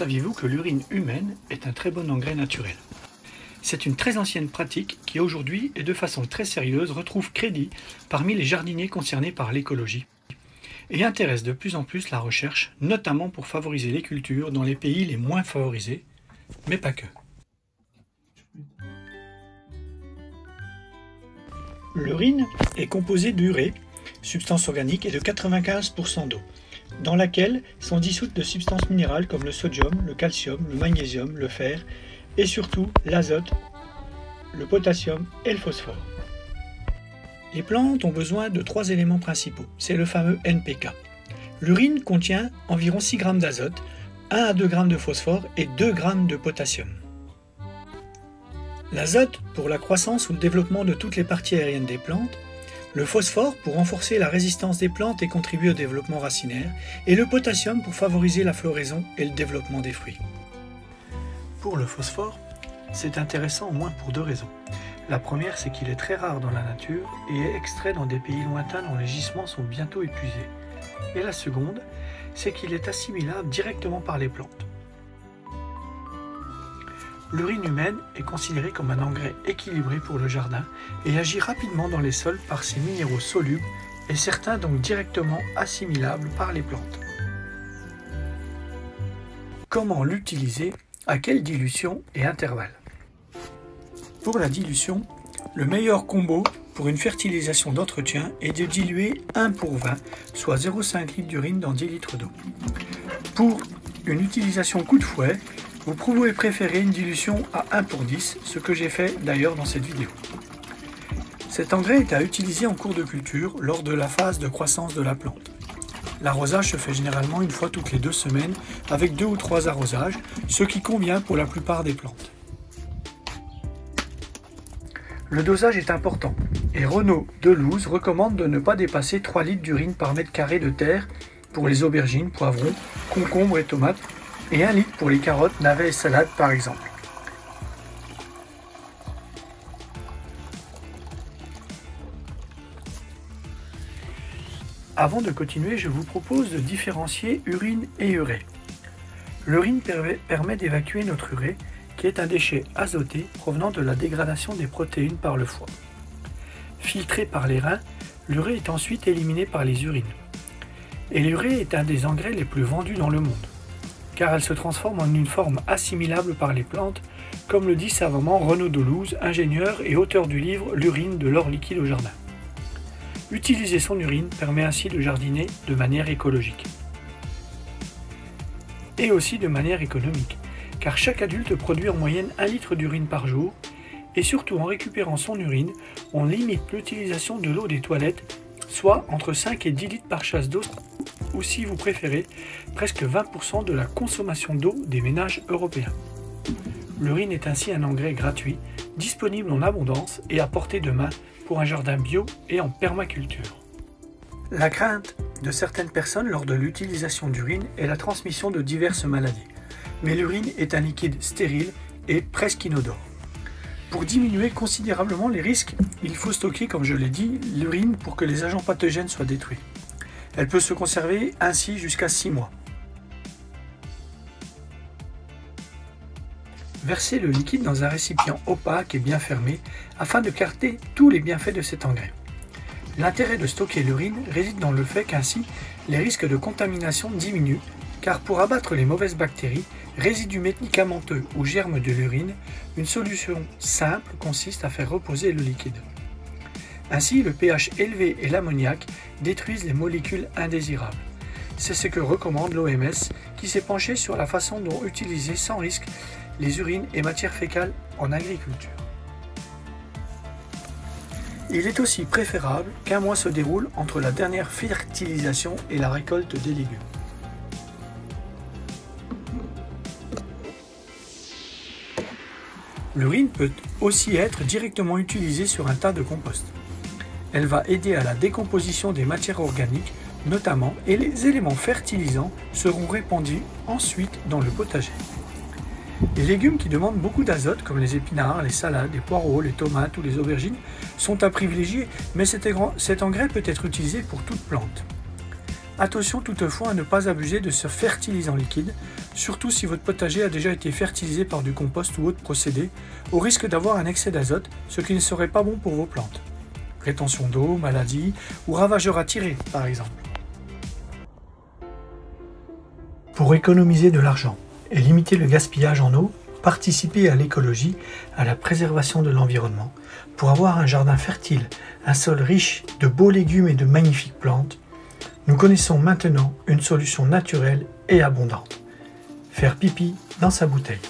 Saviez-vous que l'urine humaine est un très bon engrais naturel? C'est une très ancienne pratique qui aujourd'hui et de façon très sérieuse retrouve crédit parmi les jardiniers concernés par l'écologie et intéresse de plus en plus la recherche, notamment pour favoriser les cultures dans les pays les moins favorisés, mais pas que. L'urine est composée d'urée, substance organique, et de 95% d'eau, dans laquelle sont dissoutes de substances minérales comme le sodium, le calcium, le magnésium, le fer et surtout l'azote, le potassium et le phosphore. Les plantes ont besoin de 3 éléments principaux, c'est le fameux NPK. L'urine contient environ 6 g d'azote, 1 à 2 g de phosphore et 2 g de potassium. L'azote pour la croissance ou le développement de toutes les parties aériennes des plantes, le phosphore pour renforcer la résistance des plantes et contribuer au développement racinaire, et le potassium pour favoriser la floraison et le développement des fruits. Pour le phosphore, c'est intéressant au moins pour 2 raisons. La première, c'est qu'il est très rare dans la nature et est extrait dans des pays lointains dont les gisements sont bientôt épuisés. Et la seconde, c'est qu'il est assimilable directement par les plantes. L'urine humaine est considérée comme un engrais équilibré pour le jardin et agit rapidement dans les sols par ses minéraux solubles et certains donc directement assimilables par les plantes. Comment l'utiliser? À quelle dilution et intervalle? Pour la dilution, le meilleur combo pour une fertilisation d'entretien est de diluer 1 pour 20, soit 0,5 litre d'urine dans 10 litres d'eau. Pour une utilisation coup de fouet, vous pouvez préférer une dilution à 1 pour 10, ce que j'ai fait d'ailleurs dans cette vidéo. Cet engrais est à utiliser en cours de culture lors de la phase de croissance de la plante. L'arrosage se fait généralement une fois toutes les 2 semaines avec 2 ou 3 arrosages, ce qui convient pour la plupart des plantes. Le dosage est important et Renaud Delouze recommande de ne pas dépasser 3 litres d'urine par mètre carré de terre pour les aubergines, poivrons, concombres et tomates, et 1 litre pour les carottes, navets et salades par exemple. Avant de continuer, je vous propose de différencier urine et urée. L'urine permet d'évacuer notre urée, qui est un déchet azoté provenant de la dégradation des protéines par le foie. Filtrée par les reins, l'urée est ensuite éliminée par les urines. Et l'urée est un des engrais les plus vendus dans le monde, car elle se transforme en une forme assimilable par les plantes, comme le dit savamment Renaud Delouze, ingénieur et auteur du livre L'urine de l'or liquide au jardin. Utiliser son urine permet ainsi de jardiner de manière écologique. Et aussi de manière économique, car chaque adulte produit en moyenne 1 litre d'urine par jour, et surtout en récupérant son urine, on limite l'utilisation de l'eau des toilettes, soit entre 5 et 10 litres par chasse d'eau, ou si vous préférez, presque 20% de la consommation d'eau des ménages européens. L'urine est ainsi un engrais gratuit, disponible en abondance et à portée de main pour un jardin bio et en permaculture. La crainte de certaines personnes lors de l'utilisation d'urine est la transmission de diverses maladies. Mais l'urine est un liquide stérile et presque inodore. Pour diminuer considérablement les risques, il faut stocker, comme je l'ai dit, l'urine pour que les agents pathogènes soient détruits. Elle peut se conserver ainsi jusqu'à 6 mois. Versez le liquide dans un récipient opaque et bien fermé afin de capter tous les bienfaits de cet engrais. L'intérêt de stocker l'urine réside dans le fait qu'ainsi les risques de contamination diminuent, car pour abattre les mauvaises bactéries, résidus médicamenteux ou germes de l'urine, une solution simple consiste à faire reposer le liquide. Ainsi, le pH élevé et l'ammoniac détruisent les molécules indésirables. C'est ce que recommande l'OMS, qui s'est penchée sur la façon dont utiliser sans risque les urines et matières fécales en agriculture. Il est aussi préférable qu'un mois se déroule entre la dernière fertilisation et la récolte des légumes. L'urine peut aussi être directement utilisée sur un tas de compost. Elle va aider à la décomposition des matières organiques notamment, et les éléments fertilisants seront répandus ensuite dans le potager. Les légumes qui demandent beaucoup d'azote, comme les épinards, les salades, les poireaux, les tomates ou les aubergines, sont à privilégier, mais cet engrais peut être utilisé pour toute plante. Attention toutefois à ne pas abuser de ce fertilisant liquide, surtout si votre potager a déjà été fertilisé par du compost ou autre procédé, au risque d'avoir un excès d'azote, ce qui ne serait pas bon pour vos plantes. Rétention d'eau, maladies ou ravageurs à tirer par exemple. Pour économiser de l'argent et limiter le gaspillage en eau, participez à l'écologie, à la préservation de l'environnement. Pour avoir un jardin fertile, un sol riche de beaux légumes et de magnifiques plantes, nous connaissons maintenant une solution naturelle et abondante. Faire pipi dans sa bouteille.